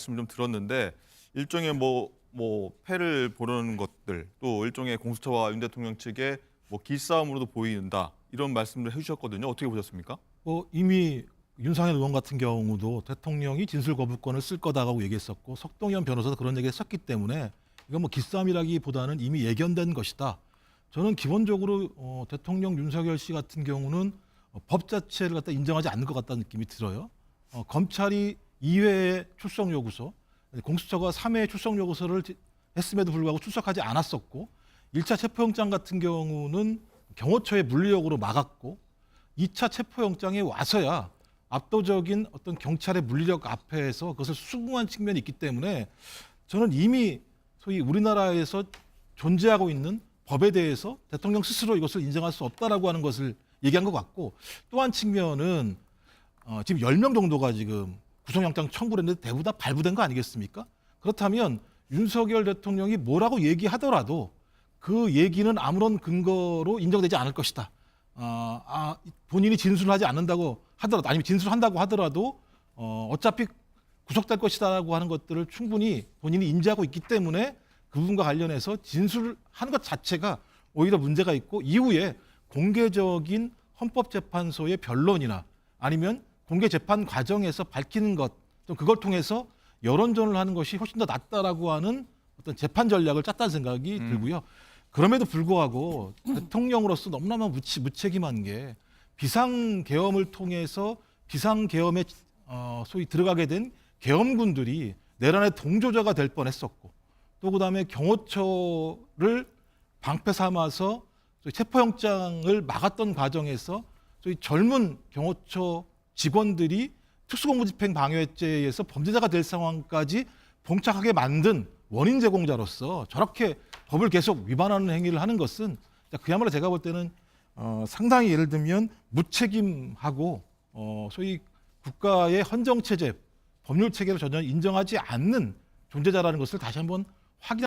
말씀을 좀 들었는데 일종의 패를 보려는 것들 또 일종의 공수처와 윤 대통령 측의 기싸움으로도 보인다 이런 말씀을 해주셨거든요. 어떻게 보셨습니까? 이미 윤상현 의원 같은 경우도 대통령이 진술 거부권을 쓸 거다라고 얘기했었고 석동현 변호사도 그런 얘기를 했었기 때문에 이건 기싸움이라기보다는 이미 예견된 것이다. 저는 기본적으로 대통령 윤석열 씨 같은 경우는 법 자체를 갖다 인정하지 않는 것 같다는 느낌이 들어요. 검찰이 2회의 출석 요구서, 공수처가 3회의 출석 요구서를 했음에도 불구하고 출석하지 않았었고 1차 체포영장 같은 경우는 경호처의 물리력으로 막았고 2차 체포영장에 와서야 압도적인 어떤 경찰의 물리력 앞에서 그것을 수긍한 측면이 있기 때문에 저는 이미 소위 우리나라에서 존재하고 있는 법에 대해서 대통령 스스로 이것을 인정할 수 없다라고 하는 것을 얘기한 것 같고, 또 한 측면은 지금 10명 정도가 지금 구속영장 청구를 했는데 대부분 다 발부된 거 아니겠습니까? 그렇다면 윤석열 대통령이 뭐라고 얘기하더라도 그 얘기는 아무런 근거로 인정되지 않을 것이다. 본인이 진술을 하지 않는다고 하더라도 아니면 진술한다고 하더라도 어차피 구속될 것이다라고 하는 것들을 충분히 본인이 인지하고 있기 때문에 그 부분과 관련해서 진술하는 것 자체가 오히려 문제가 있고, 이후에 공개적인 헌법재판소의 변론이나 아니면 공개 재판 과정에서 밝히는 것, 좀 그걸 통해서 여론전을 하는 것이 훨씬 더 낫다라고 하는 어떤 재판 전략을 짰다는 생각이 들고요. 그럼에도 불구하고 대통령으로서 너무나 무책임한 게 비상계엄을 통해서 비상계엄에 소위 들어가게 된 계엄군들이 내란의 동조자가 될 뻔했었고, 또 그다음에 경호처를 방패 삼아서 체포영장을 막았던 과정에서 저희 젊은 경호처 직원들이 특수공무집행 방해죄에 의해서 범죄자가 될 상황까지 봉착하게 만든 원인 제공자로서 저렇게 법을 계속 위반하는 행위를 하는 것은 그야말로 제가 볼 때는 상당히 예를 들면 무책임하고 소위 국가의 헌정체제, 법률체계를 전혀 인정하지 않는 존재자라는 것을 다시 한번